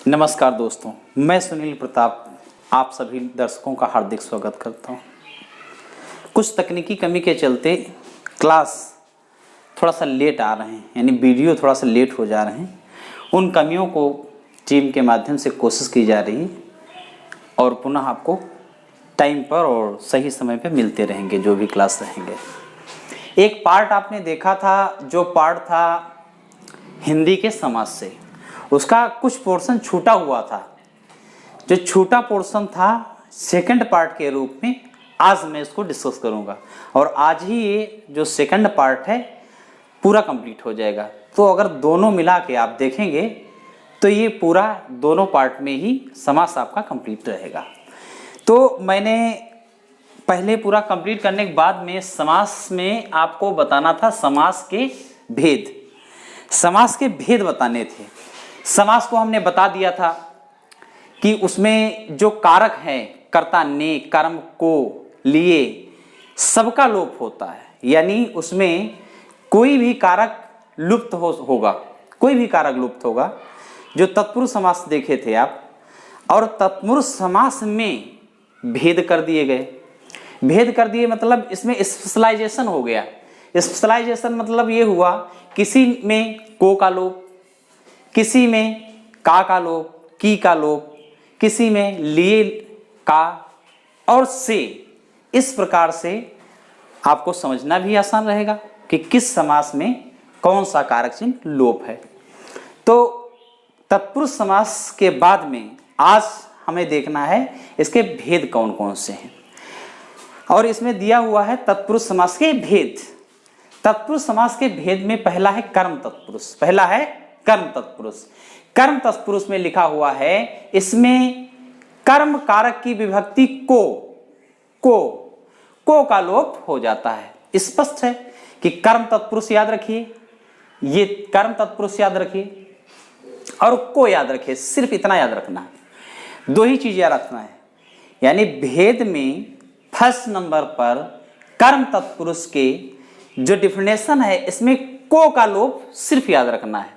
नमस्कार दोस्तों, मैं सुनील प्रताप आप सभी दर्शकों का हार्दिक स्वागत करता हूं। कुछ तकनीकी कमी के चलते क्लास थोड़ा सा लेट आ रहे हैं, यानी वीडियो थोड़ा सा लेट हो जा रहे हैं। उन कमियों को टीम के माध्यम से कोशिश की जा रही है और पुनः आपको टाइम पर और सही समय पर मिलते रहेंगे जो भी क्लास रहेंगे। एक पार्ट आपने देखा था, जो पार्ट था हिंदी के समाज से, उसका कुछ पोर्शन छूटा हुआ था। जो छूटा पोर्शन था सेकंड पार्ट के रूप में आज मैं इसको डिस्कस करूंगा और आज ही ये जो सेकंड पार्ट है पूरा कंप्लीट हो जाएगा। तो अगर दोनों मिला के आप देखेंगे तो ये पूरा दोनों पार्ट में ही समास आपका कंप्लीट रहेगा। तो मैंने पहले पूरा कंप्लीट करने के बाद में समास में आपको बताना था समास के भेद, समास के भेद बताने थे। समास को हमने बता दिया था कि उसमें जो कारक हैं कर्ता ने कर्म को लिए सबका लोप होता है, यानी उसमें कोई भी कारक लुप्त होगा, कोई भी कारक लुप्त होगा। जो तत्पुरुष समास देखे थे आप, और तत्पुरुष समास में भेद कर दिए गए। भेद कर दिए मतलब इसमें स्पेशलाइजेशन हो गया। स्पेशलाइजेशन मतलब ये हुआ किसी में को का लोप, किसी में का लोप, की का लोप, किसी में लिए का और से। इस प्रकार से आपको समझना भी आसान रहेगा कि किस समास में कौन सा कारक चिन्ह लोप है। तो तत्पुरुष समास के बाद में आज हमें देखना है इसके भेद कौन कौन से हैं, और इसमें दिया हुआ है तत्पुरुष समास के भेद। तत्पुरुष समास के भेद में पहला है कर्म तत्पुरुष, पहला है कर्म तत्पुरुष। कर्म तत्पुरुष में लिखा हुआ है इसमें कर्म कारक की विभक्ति को का लोप हो जाता है। स्पष्ट है कि कर्म तत्पुरुष याद रखिए, ये कर्म तत्पुरुष याद रखिए और को याद रखिए, सिर्फ इतना याद रखना है। दो ही चीज याद रखना है, यानी भेद में फर्स्ट नंबर पर कर्म तत्पुरुष के जो डिफिनेशन है इसमें को का लोप सिर्फ याद रखना है,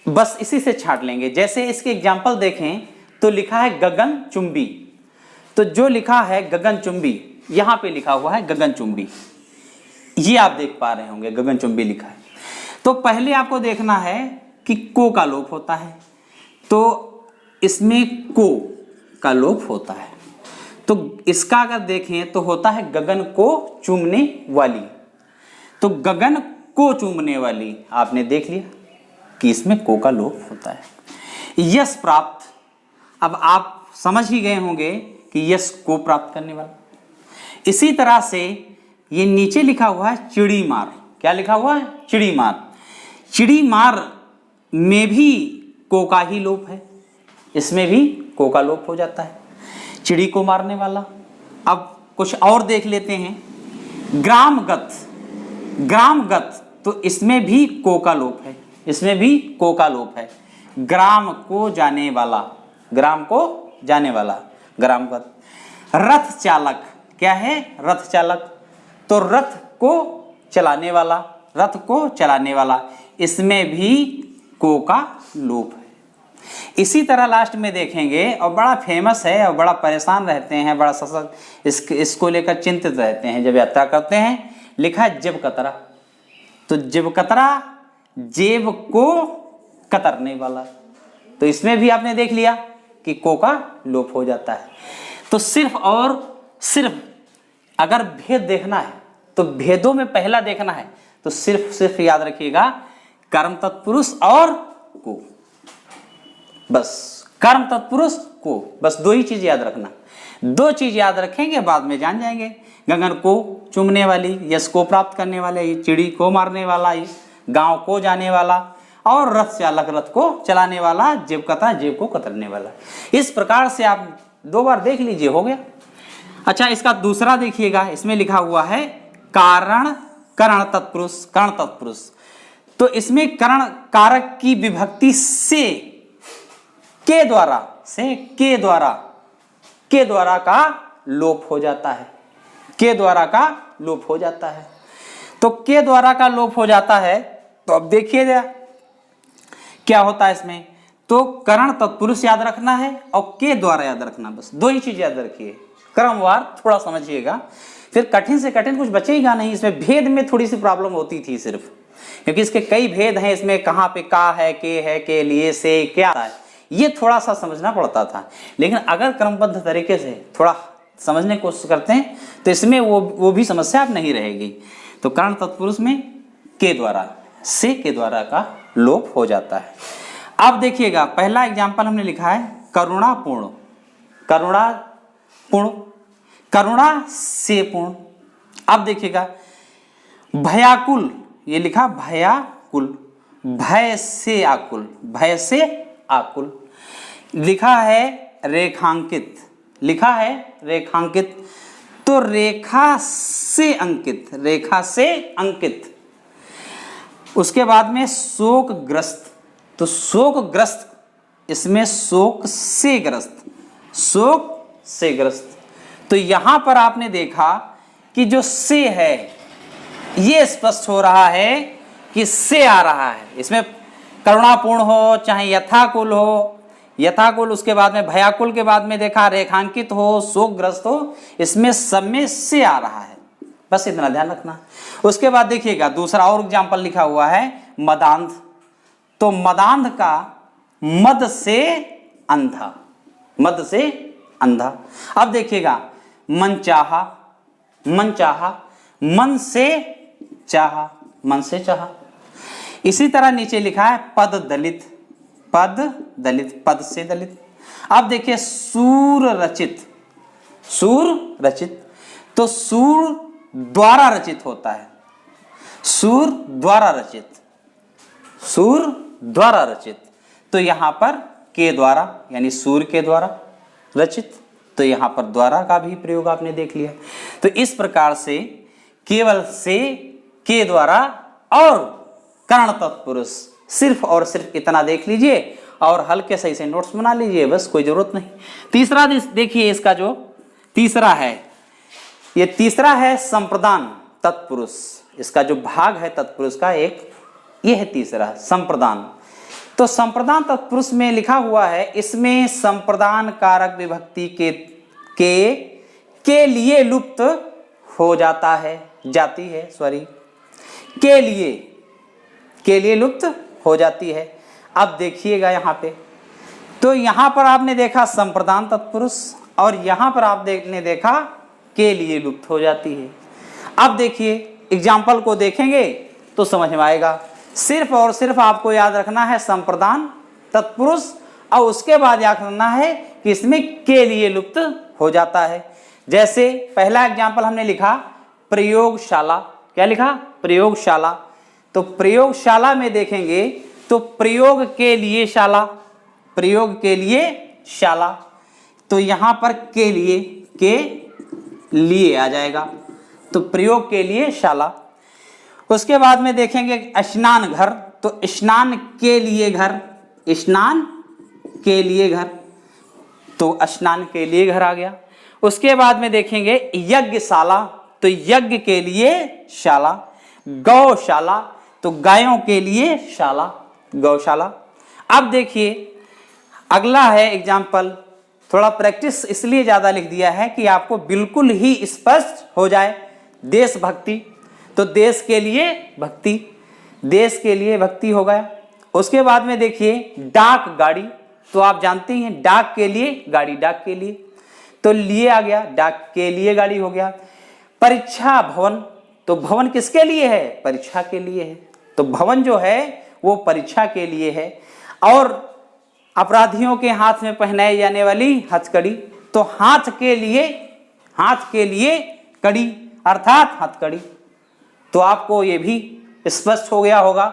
बस इसी से छांट लेंगे। जैसे इसके एग्जाम्पल देखें तो लिखा है गगन चुंबी, तो जो लिखा है गगन चुंबी, यहां पे लिखा हुआ है गगन चुंबी, ये आप देख पा रहे होंगे गगन चुंबी लिखा है। तो पहले आपको देखना है कि को का लोप होता है, तो इसमें को का लोप होता है। तो इसका अगर देखें तो होता है गगन को चूमने वाली, तो गगन को चूमने वाली आपने देख लिया कि इसमें को का लोप होता है। यश प्राप्त, अब आप समझ ही गए होंगे कि यश को प्राप्त करने वाला। इसी तरह से ये नीचे लिखा हुआ है चिड़ी मार, क्या लिखा हुआ है? चिड़ी मार। चिड़ी मार में भी को का ही लोप है, इसमें भी को का लोप हो जाता है, चिड़ी को मारने वाला। अब कुछ और देख लेते हैं। ग्रामगत, ग्रामगत, तो इसमें भी को का लोप है, इसमें भी को का लोप है। ग्राम को जाने वाला, ग्राम को जाने वाला, ग्रामगत। रथ चालक, क्या है? रथ चालक, तो रथ को चलाने वाला, रथ को चलाने वाला, इसमें भी को का लोप है। इसी तरह लास्ट में देखेंगे, और बड़ा फेमस है और बड़ा परेशान रहते हैं, बड़ा सशक्त इसको लेकर चिंतित रहते हैं जब यात्रा करते हैं। लिखा है जेब कतरा, तो जेब कतरा, जेब को कतरने वाला, तो इसमें भी आपने देख लिया कि को का लोप हो जाता है। तो सिर्फ और सिर्फ अगर भेद देखना है तो भेदों में पहला देखना है तो सिर्फ याद रखिएगा कर्म तत्पुरुष और को, बस कर्म तत्पुरुष को, बस दो ही चीज याद रखना। दो चीज याद रखेंगे बाद में जान जाएंगे। गगन को चूमने वाली, यश को प्राप्त करने वाले, चिड़ी को मारने वाला, गांव को जाने वाला, और रथ चालक रथ को चलाने वाला, जेब कतरा जेब को कतरने वाला। इस प्रकार से आप दो बार देख लीजिए, हो गया। अच्छा, इसका दूसरा देखिएगा, इसमें लिखा हुआ है कारण करण तत्पुरुष, करण तत्पुरुष, तो इसमें करण कारक की विभक्ति से के द्वारा, से के द्वारा का लोप हो जाता है, के द्वारा का लोप हो जाता है। तो के द्वारा का लोप हो जाता है, तो अब देखिए क्या होता है इसमें। तो करण तत्पुरुष याद रखना है और के द्वारा याद रखना, बस दो ही चीज याद रखिए। क्रमवार थोड़ा समझिएगा, फिर कठिन से कठिन कुछ बचेगा नहीं। इसमें भेद में थोड़ी सी प्रॉब्लम होती थी सिर्फ, क्योंकि इसके कई भेद हैं। इसमें कहाँ पे का है, के लिए, से क्या है, ये थोड़ा सा समझना पड़ता था। लेकिन अगर क्रमबद्ध तरीके से थोड़ा समझने की कोशिश करते हैं तो इसमें वो भी समस्या अब नहीं रहेगी। तो करण तत्पुरुष में के द्वारा, से के द्वारा का लोप हो जाता है। अब देखिएगा पहला एग्जाम्पल हमने लिखा है करुणापूर्ण, करुणापूर्ण, करुणा से पूर्ण। अब देखिएगा भयाकुल, ये लिखा भयाकुल, भय से आकुल, भय से आकुल। लिखा है रेखांकित, लिखा है रेखांकित, तो रेखा से अंकित, रेखा से अंकित। उसके बाद में शोकग्रस्त, तो शोकग्रस्त, इसमें शोक से ग्रस्त, शोक से ग्रस्त। तो यहां पर आपने देखा कि जो से है ये स्पष्ट हो रहा है कि से आ रहा है। इसमें करुणापूर्ण हो चाहे यथाकुल हो, यथाकुल उसके बाद में भयाकुल के बाद में देखा रेखांकित हो, शोकग्रस्त हो, इसमें सब में से आ रहा है, बस इतना ध्यान रखना। उसके बाद देखिएगा दूसरा और एग्जाम्पल लिखा हुआ है मदांध, तो मदांध का मद से अंधा, मद से अंधा। अब देखिएगा मनचाहा, मनचाहा, मन से चाहा, मन से चाहा। इसी तरह नीचे लिखा है पद दलित, पद दलित, पद से दलित। अब देखिए सूर रचित, सूर रचित, तो सूर द्वारा रचित होता है, सूर द्वारा रचित, सूर द्वारा रचित। तो यहां पर के द्वारा यानी सूर के द्वारा रचित, तो यहां पर द्वारा का भी प्रयोग आपने देख लिया। तो इस प्रकार से केवल से, के द्वारा और करण तत्पुरुष, सिर्फ और सिर्फ इतना देख लीजिए और हल्के सही से नोट्स बना लीजिए, बस कोई जरूरत नहीं। तीसरा देखिए, इसका जो तीसरा है, ये तीसरा है संप्रदान तत्पुरुष। इसका जो भाग है तत्पुरुष का एक, ये है तीसरा संप्रदान। तो संप्रदान तत्पुरुष में लिखा हुआ है, इसमें संप्रदान कारक विभक्ति के लिए लुप्त हो जाता है, जाती है, सॉरी, के लिए लुप्त हो जाती है। अब देखिएगा यहाँ पे, तो यहाँ पर आपने देखा संप्रदान तत्पुरुष और यहाँ पर आपने देखा के लिए लुप्त हो जाती है। अब देखिए एग्जाम्पल को देखेंगे तो समझ में आएगा। सिर्फ और सिर्फ आपको याद रखना है संप्रदान तत्पुरुष और उसके बाद याद रखना है कि इसमें के लिए लुप्त हो जाता है। जैसे पहला एग्जाम्पल हमने लिखा प्रयोगशाला, क्या लिखा, प्रयोगशाला। तो प्रयोगशाला में देखेंगे तो प्रयोग के लिए शाला, प्रयोग के लिए शाला, तो यहां पर के लिए आ जाएगा, तो प्रयोग के लिए शाला। उसके बाद में देखेंगे स्नान घर, तो स्नान के लिए घर, स्नान के लिए घर, तो स्नान के लिए घर आ गया। उसके बाद में देखेंगे यज्ञशाला, तो यज्ञ के लिए शाला। गौशाला, तो गायों के लिए शाला, गौशाला। अब देखिए अगला है एग्जाम्पल, थोड़ा प्रैक्टिस इसलिए ज्यादा लिख दिया है कि आपको बिल्कुल ही स्पष्ट हो जाए। देशभक्ति, तो देश के लिए भक्ति, देश के लिए भक्ति हो गया। उसके बाद में देखिए डाक गाड़ी, तो आप जानते हैं डाक के लिए गाड़ी, डाक के लिए, तो लिए आ गया, डाक के लिए गाड़ी हो गया। परीक्षा भवन, तो भवन किसके लिए है, परीक्षा के लिए है, तो भवन जो है वो परीक्षा के लिए है। और अपराधियों के हाथ में पहनाई जाने वाली हथकड़ी, तो हाथ के लिए कड़ी अर्थात हथकड़ी। तो आपको ये भी स्पष्ट हो गया होगा।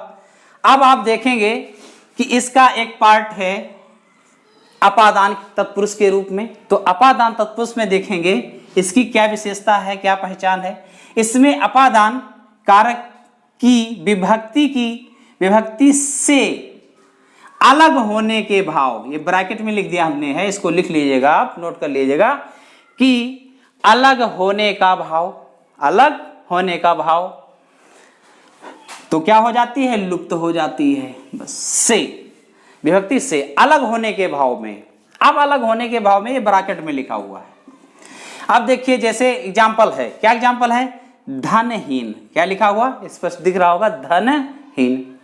अब आप देखेंगे कि इसका एक पार्ट है अपादान तत्पुरुष के रूप में, तो अपादान तत्पुरुष में देखेंगे इसकी क्या विशेषता है, क्या पहचान है। इसमें अपादान कारक की विभक्ति से अलग होने के भाव, ये ब्रैकेट में लिख दिया हमने है, इसको लिख लीजिएगा, आप नोट कर लीजिएगा कि अलग होने का भाव, अलग होने का भाव, तो क्या हो जाती है, लुप्त हो जाती है, बस से। विभक्ति से अलग होने के भाव में। अब अलग होने के भाव में ये ब्रैकेट में लिखा हुआ है। अब देखिए जैसे एग्जाम्पल है, क्या एग्जाम्पल है, धनहीन, क्या लिखा हुआ स्पष्ट दिख रहा होगा, धनहीन।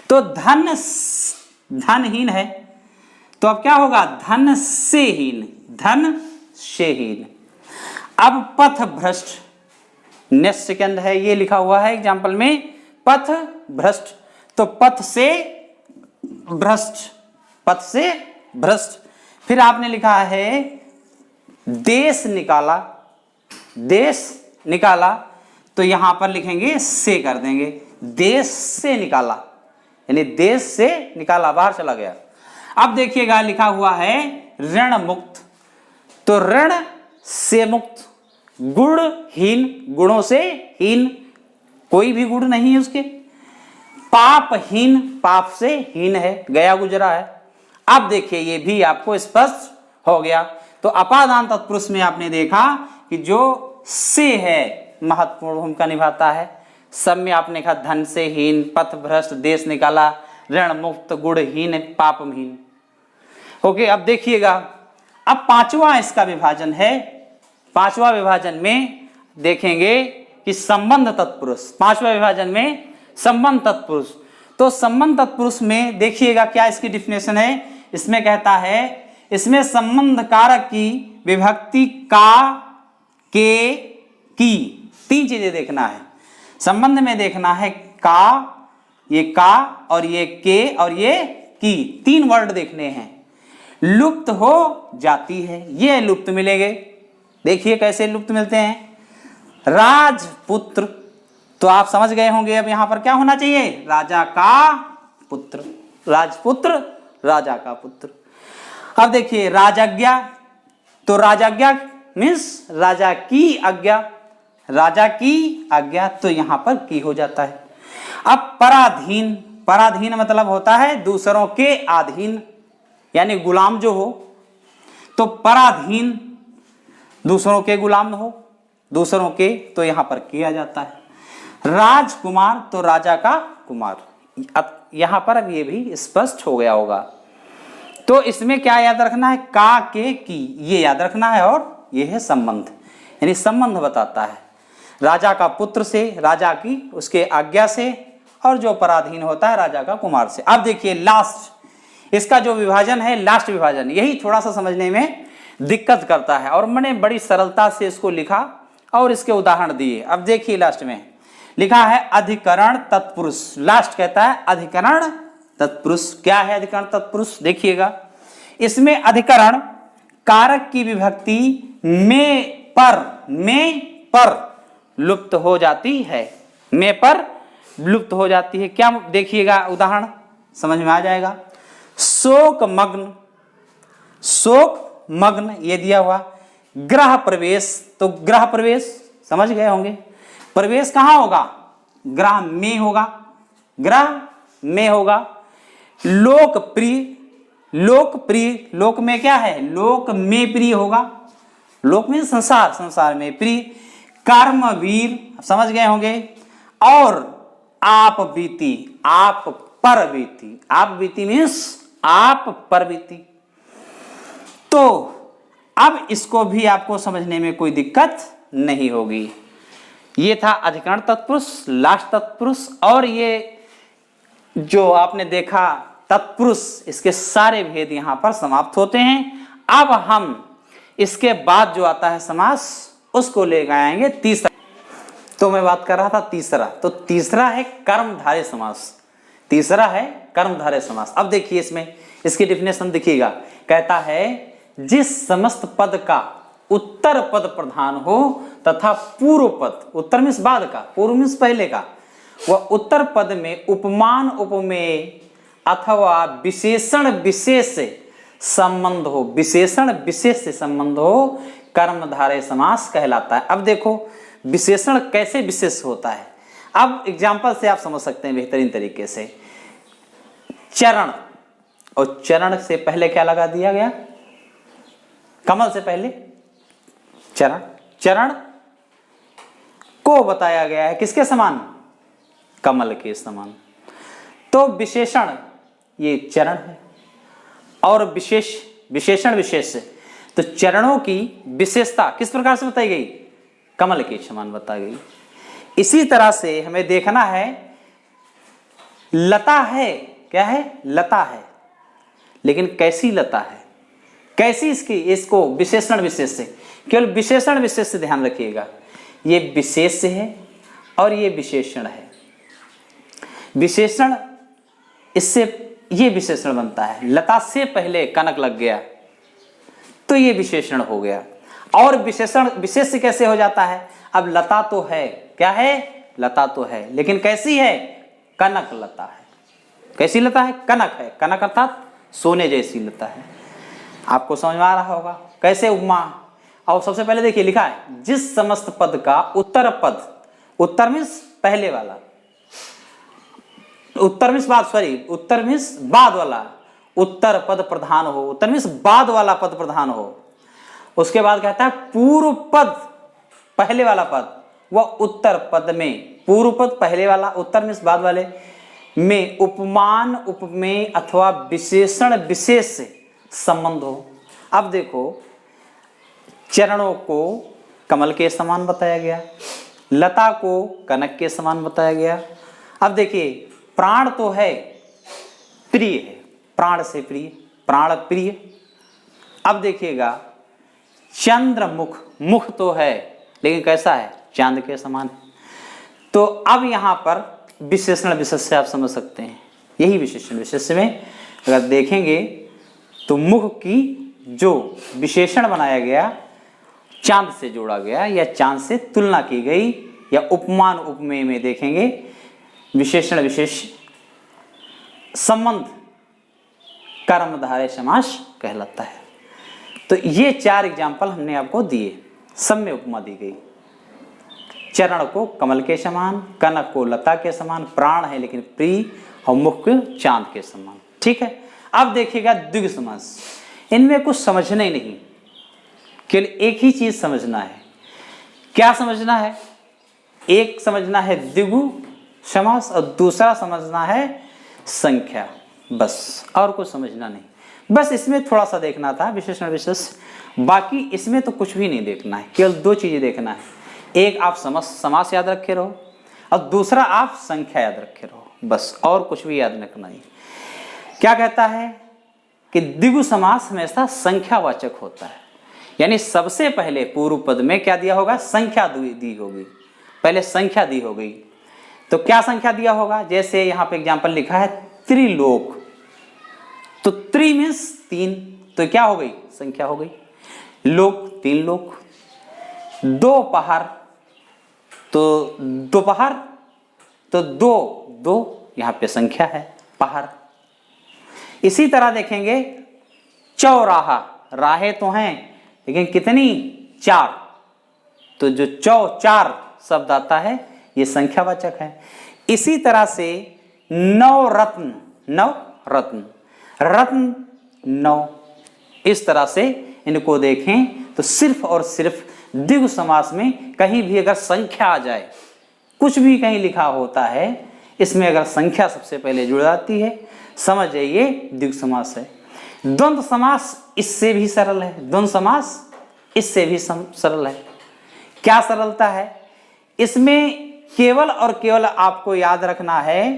तो धनहीन है तो अब क्या होगा, धन से हीन, धन से हीन। अब पथ भ्रष्ट, नेक्स्ट सेकंड है, ये लिखा हुआ है एग्जाम्पल में पथ भ्रष्ट, तो पथ से भ्रष्ट, पथ से भ्रष्ट। फिर आपने लिखा है देश निकाला, देश निकाला, तो यहां पर लिखेंगे से कर देंगे, देश से निकाला, यानी देश से निकाला, बाहर चला गया। अब देखिएगा लिखा हुआ है ऋण मुक्त, तो ऋण से मुक्त, गुणहीन, गुणों से हीन, कोई भी गुण नहीं है उसके, पापहीन, पाप से हीन है, गया गुजरा है। अब देखिए ये भी आपको स्पष्ट हो गया। तो अपादान तत्पुरुष में आपने देखा कि जो से है महत्वपूर्ण भूमिका निभाता है। सब में आपने कहा धन से हीन, पथ भ्रष्ट, देश निकाला, ऋण मुक्त, गुणहीन, पापहीन। ओके, अब देखिएगा, अब पांचवा इसका विभाजन है। पांचवा विभाजन में देखेंगे कि संबंध तत्पुरुष, पांचवा विभाजन में संबंध तत्पुरुष। तो संबंध तत्पुरुष में देखिएगा क्या इसकी डिफिनेशन है, इसमें कहता है इसमें संबंध कारक की विभक्ति का, के, की, तीन चीजें देखना है संबंध में, देखना है का, ये का और ये के और ये की, तीन वर्ड देखने हैं। लुप्त हो जाती है, ये लुप्त मिलेंगे, देखिए कैसे लुप्त मिलते हैं। राजपुत्र, तो आप समझ गए होंगे अब यहां पर क्या होना चाहिए, राजा का पुत्र, राजपुत्र, राजा का पुत्र। अब देखिए राजाज्ञा, तो राजाज्ञा मीन्स राजा की आज्ञा, राजा की आज्ञा, तो यहां पर की हो जाता है। अब पराधीन, पराधीन मतलब होता है दूसरों के अधीन, यानी गुलाम जो हो, तो पराधीन दूसरों के गुलाम हो, दूसरों के, तो यहां पर किया जाता है। राजकुमार, तो राजा का कुमार, अब यहां पर अब ये भी स्पष्ट हो गया होगा। तो इसमें क्या याद रखना है, का, के, की, ये याद रखना है, और ये है संबंध, यानी संबंध बताता है राजा का पुत्र से, राजा की उसके आज्ञा से, और जो पराधीन होता है राजा का कुमार से। अब देखिए लास्ट इसका जो विभाजन है, लास्ट विभाजन, यही थोड़ा सा समझने में दिक्कत करता है, और मैंने बड़ी सरलता से इसको लिखा और इसके उदाहरण दिए। अब देखिए लास्ट में लिखा है अधिकरण तत्पुरुष, लास्ट कहता है अधिकरण तत्पुरुष। क्या है अधिकरण तत्पुरुष, देखिएगा इसमें अधिकरण कारक की विभक्ति में पर लुप्त हो जाती है, में पर लुप्त हो जाती है। क्या देखिएगा उदाहरण समझ में आ जाएगा। शोक मग्न, शोक मग्न ये दिया हुआ। ग्रह प्रवेश, तो ग्रह प्रवेश समझ गए होंगे, प्रवेश कहां होगा, ग्रह में होगा, ग्रह में होगा। लोकप्रिय, लोकप्रिय, लोक में क्या है, लोक में प्रिय होगा, लोक में संसार, संसार में प्रिय। कर्मवीर समझ गए होंगे। और आप बीती, आप पर बीती, आप बीती मीन्स आप पर बीती। तो अब इसको भी आपको समझने में कोई दिक्कत नहीं होगी। ये था अधिकरण तत्पुरुष, लास्ट तत्पुरुष, और ये जो आपने देखा तत्पुरुष, इसके सारे भेद यहां पर समाप्त होते हैं। अब हम इसके बाद जो आता है समास, उसको ले आएंगे तीसरा। तो मैं बात कर रहा था तीसरा, तो तीसरा है कर्मधारय समास, तीसरा है कर्मधारय समास। अब देखिए इसमें इसकी डिफिनेशन देखिएगा, कहता है जिस समस्त पद का उत्तर पद प्रधान हो तथा पूर्व पद, उत्तर मीन्स बाद का, पूर्व मीन्स पहले का, वह उत्तर पद में उपमान उपमेय अथवा विशेषण विशेष से संबंध हो, विशेषण विशेष से संबंध हो, कर्मधारय समास कहलाता है। अब देखो विशेषण कैसे विशेष होता है, अब एग्जाम्पल से आप समझ सकते हैं बेहतरीन तरीके से। चरण, और चरण से पहले क्या लगा दिया गया, कमल से पहले चरण, चरण को बताया गया है किसके समान, कमल के समान। तो विशेषण ये चरण है, और विशेषण विशेष। तो चरणों की विशेषता किस प्रकार से बताई गई? कमल के समान बताई गई। इसी तरह से हमें देखना है, लता है, क्या है? लता है, लेकिन कैसी लता है, कैसी इसको विशेषण विशेष से, केवल विशेषण विशेष से ध्यान रखिएगा। ये विशेष है और ये विशेषण है। विशेषण, इससे ये विशेषण बनता है। लता से पहले कनक लग गया तो ये विशेषण हो गया। और विशेषण विशेष से कैसे हो जाता है? अब लता तो है, क्या है? लता तो है, लेकिन कैसी है? कनक लता है। कैसी लता है? कनक है। कनक अर्थात सोने जैसी लता है। आपको समझ में आ रहा होगा कैसे उपमा। और सबसे पहले देखिए लिखा है, जिस समस्त पद का उत्तर पद, उत्तर मीन्स पहले वाला, उत्तर मीन्स बाद, सॉरी उत्तर मीन्स बाद वाला, उत्तर पद प्रधान हो, उत्तर मीन्स बाद वाला पद प्रधान हो। उसके बाद कहता है पूर्व पद, पहले वाला पद, वह उत्तर पद में, पूर्व पद पहले वाला, उत्तर मीन्स बाद वाले में उपमान उपमेय अथवा विशेषण विशेष से संबंध हो। अब देखो, चरणों को कमल के समान बताया गया, लता को कनक के समान बताया गया। अब देखिए, प्राण तो है, प्रिय है, प्राण से प्रिय, प्राण प्रिय। अब देखिएगा, चंद्रमुख, मुख तो है लेकिन कैसा है? चांद के समान है। तो अब यहां पर विशेषण विशेष से आप समझ सकते हैं। यही विशेषण विशेष में अगर देखेंगे तो मुख की जो विशेषण बनाया गया, चांद से जोड़ा गया या चांद से तुलना की गई, या उपमान उपमेय में देखेंगे विशेषण विशेष संबंध कर्मधारय समास कहलाता है। तो ये 4 एग्जाम्पल हमने आपको दिए, सब में उपमा दी गई। चरण को कमल के समान, कनक को लता के समान, प्राण है लेकिन प्रिय, और मुख को चांद के समान। ठीक है। अब देखिएगा द्विगु समास, इनमें कुछ समझना ही नहीं, केवल एक ही चीज समझना है। क्या समझना है? एक समझना है द्विगु समास और दूसरा समझना है संख्या, बस, और कुछ समझना नहीं। बस इसमें थोड़ा सा देखना था विशेषण विशेष, बाकी इसमें तो कुछ भी नहीं देखना है। केवल 2 चीजें देखना है, एक आप समास याद रखे रहो और दूसरा आप संख्या याद रखे रहो, बस, और कुछ भी याद रखना नहीं। क्या कहता है कि द्विगु समास हमेशा संख्यावाचक होता है, यानी सबसे पहले पूर्व पद में क्या दिया होगा? संख्या दी होगी, पहले संख्या दी हो गई। तो क्या संख्या दिया होगा? जैसे यहां पे एग्जांपल लिखा है त्रिलोक, तो त्रि मीन्स 3, तो क्या हो गई? संख्या हो गई। लोक, 3 लोक। दोपहर, तो दोपहर, तो 2 यहां पे संख्या है, पहर। इसी तरह देखेंगे चौराहा, राहे तो हैं लेकिन कितनी? 4, तो जो 4 शब्द आता है ये संख्यावाचक है। इसी तरह से नवरत्न, नवरत्न, रत्न 9, इस तरह से इनको देखें तो सिर्फ और सिर्फ द्विगु समास में कहीं भी अगर संख्या आ जाए, कुछ भी कहीं लिखा होता है, इसमें अगर संख्या सबसे पहले जुड़ जाती है, समझ जाइए द्विगु समास है। द्वंद्व समास इससे भी सरल है, द्वंद्व समास इससे भी सरल है। क्या सरलता है इसमें? केवल और केवल आपको याद रखना है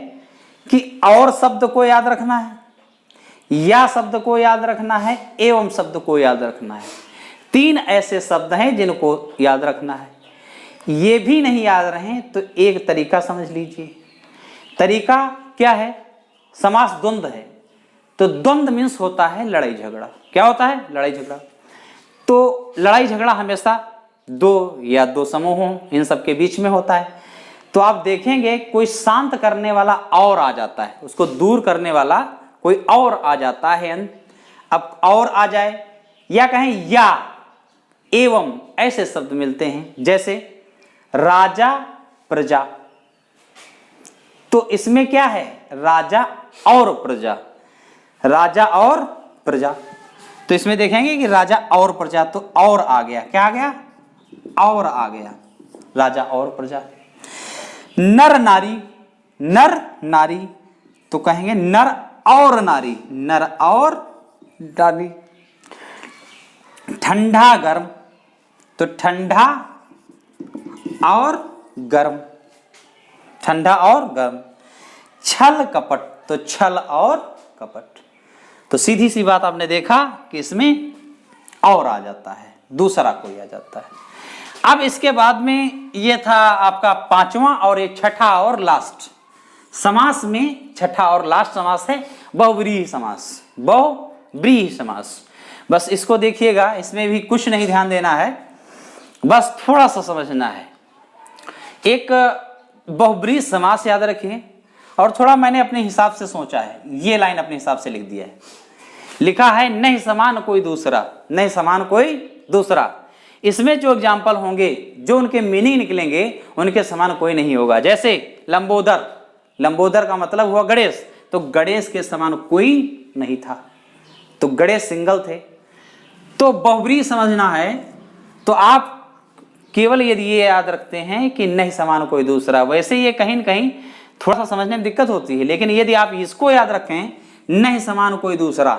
कि और शब्द को याद रखना है, या शब्द को याद रखना है, एवं शब्द को याद रखना है। 3 ऐसे शब्द हैं जिनको याद रखना है। ये भी नहीं याद रहे तो एक तरीका समझ लीजिए। तरीका क्या है? समास द्वंद्व है, तो द्वंद्व मीन्स होता है लड़ाई झगड़ा। क्या होता है? लड़ाई झगड़ा। तो लड़ाई झगड़ा हमेशा 2 या 2 समूह हों, इन सब के बीच में होता है। तो आप देखेंगे कोई शांत करने वाला और आ जाता है, उसको दूर करने वाला कोई और आ जाता है। अब और आ जाए या कहें या एवं, ऐसे शब्द मिलते हैं, जैसे राजा प्रजा, तो इसमें क्या है? राजा और प्रजा, राजा और प्रजा। तो इसमें देखेंगे कि राजा और प्रजा, तो और आ गया, क्या आ गया? और आ गया, राजा और प्रजा। नर नारी, नर नारी, तो कहेंगे नर और नारी, नर और डाली। ठंडा गर्म, तो ठंडा और गर्म, ठंडा और गर्म। छल कपट, तो छल और कपट। तो सीधी सी बात आपने देखा कि इसमें और आ जाता है, दूसरा कोई आ जाता है। अब इसके बाद में ये था आपका पांचवा और एक छठा और लास्ट समास में छठा और लास्ट समास है बहुव्रीहि समास। बहुव्रीहि समास, बस इसको देखिएगा, इसमें भी कुछ नहीं ध्यान देना है, बस थोड़ा सा समझना है। एक बहुव्रीहि समास याद रखिए, और थोड़ा मैंने अपने हिसाब से सोचा है, ये लाइन अपने हिसाब से लिख दिया है। लिखा है नहीं समान कोई दूसरा, नहीं समान कोई दूसरा। इसमें जो एग्जाम्पल होंगे, जो उनके मीनिंग निकलेंगे, उनके समान कोई नहीं होगा। जैसे लंबोदर, लंबोदर का मतलब हुआ गणेश, तो गणेश के समान कोई नहीं था, तो गणेश सिंगल थे। तो बहुव्रीहि समझना है तो आप केवल यदि ये याद रखते हैं कि नहीं समान कोई दूसरा, वैसे ये कहीं न कहीं थोड़ा सा समझने में दिक्कत होती है, लेकिन यदि आप इसको याद रखें नहीं समान कोई दूसरा,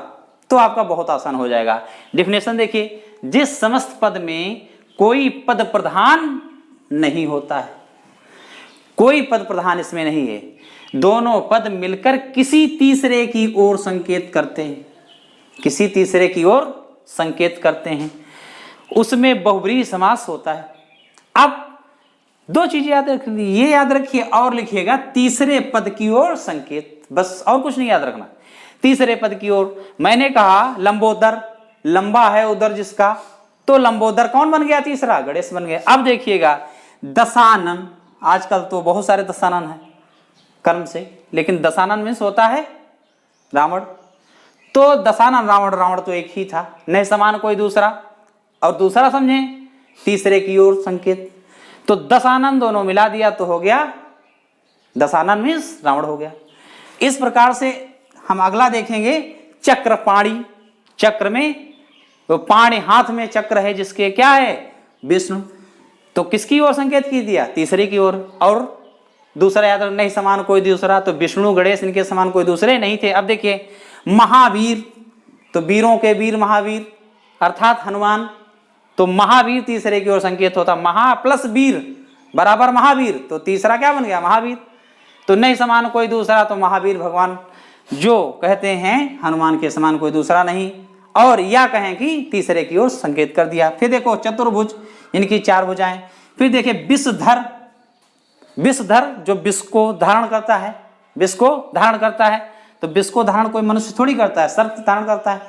तो आपका बहुत आसान हो जाएगा। डेफिनेशन देखिए, जिस समस्त पद में कोई पद प्रधान नहीं होता है, कोई पद प्रधान इसमें नहीं है, दोनों पद मिलकर किसी तीसरे की ओर संकेत करते हैं, किसी तीसरे की ओर संकेत करते हैं, उसमें बहुव्रीहि समास होता है। अब दो चीजें याद रखिए, ये याद रखिए और लिखिएगा तीसरे पद की ओर संकेत, बस और कुछ नहीं याद रखना, तीसरे पद की ओर। मैंने कहा लंबोदर, लंबा है उदर जिसका, तो लंबोदर कौन बन गया? तीसरा, गणेश बन गया। अब देखिएगा दशानन, आजकल तो बहुत सारे दशानन है कर्म से, लेकिन दशानन मीन्स होता है रावण, तो दशानन रावण, रावण तो एक ही था, नहीं समान कोई दूसरा, और दूसरा समझे तीसरे की ओर संकेत, तो दशानन दोनों मिला दिया तो हो गया दशानन मीन्स रावण हो गया। इस प्रकार से हम अगला देखेंगे चक्रपाणी। चक्र में तो पाणी हाथ में चक्र है जिसके क्या है? विष्णु, तो किसकी ओर संकेत की दिया? तीसरे की ओर। और दूसरा याद रखना, नहीं समान कोई दूसरा, तो विष्णु गणेश इनके समान कोई दूसरे नहीं थे। अब देखिए महावीर, तो वीरों के वीर महावीर अर्थात हनुमान, तो महावीर तीसरे की ओर संकेत होता, महा प्लस वीर बराबर महावीर, तो तीसरा क्या बन गया? महावीर। तो नहीं समान कोई दूसरा, तो महावीर भगवान जो कहते हैं हनुमान के समान कोई दूसरा नहीं, और या कहें कि तीसरे की ओर संकेत कर दिया। फिर देखो चतुर्भुज, इनकी चार भुजाएं। फिर देखिए विषधर, विषधर जो विष को धारण करता है, विष को धारण करता है, तो विष को धारण कोई मनुष्य थोड़ी करता है, सर्प धारण करता है,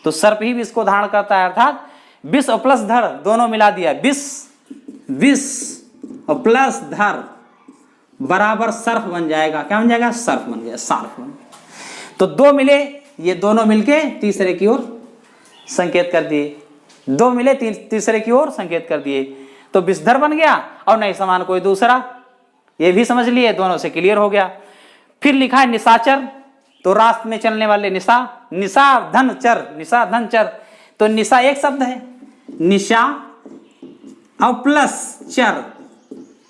तो सर्प ही विष को धारण करता है, अर्थात विष और प्लस धर दोनों मिला दिया, विष, विष और प्लस धर बराबर सर्प बन जाएगा। क्या बन जाएगा? सर्प बन गया, सर्प बन गया। तो दो मिले, ये दोनों मिलके तीसरे की ओर संकेत कर दिए, दो मिले तीसरे की ओर संकेत कर दिए, तो विषधर बन गया और नहीं समान कोई दूसरा, ये भी समझ लिए, दोनों से क्लियर हो गया। फिर लिखा है निशाचर, तो रास्ते में चलने वाले निशा, निशा धन चर, निशा धन चर, तो निशा एक शब्द है, निशा और प्लस चर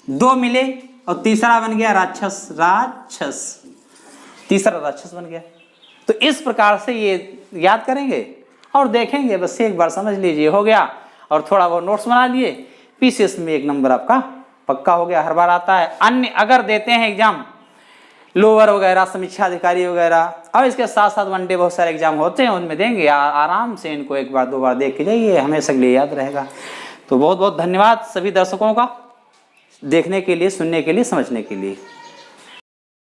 दो मिले और तीसरा बन गया राक्षस, राक्षस, तीसरा राक्षस बन गया। तो इस प्रकार से ये याद करेंगे और देखेंगे, बस एक बार समझ लीजिए हो गया, और थोड़ा वो नोट्स बना लिए, पीसीएस में 1 नंबर आपका पक्का हो गया, हर बार आता है। अन्य अगर देते हैं एग्जाम लोअर वगैरह, समीक्षा अधिकारी वगैरह, और इसके साथ साथ वनडे बहुत सारे एग्जाम होते हैं, उनमें देंगे, आराम से इनको 1 बार 2 बार देख के जाइए, हमेशा के लिए याद रहेगा। तो बहुत बहुत धन्यवाद सभी दर्शकों का देखने के लिए, सुनने के लिए, समझने के लिए।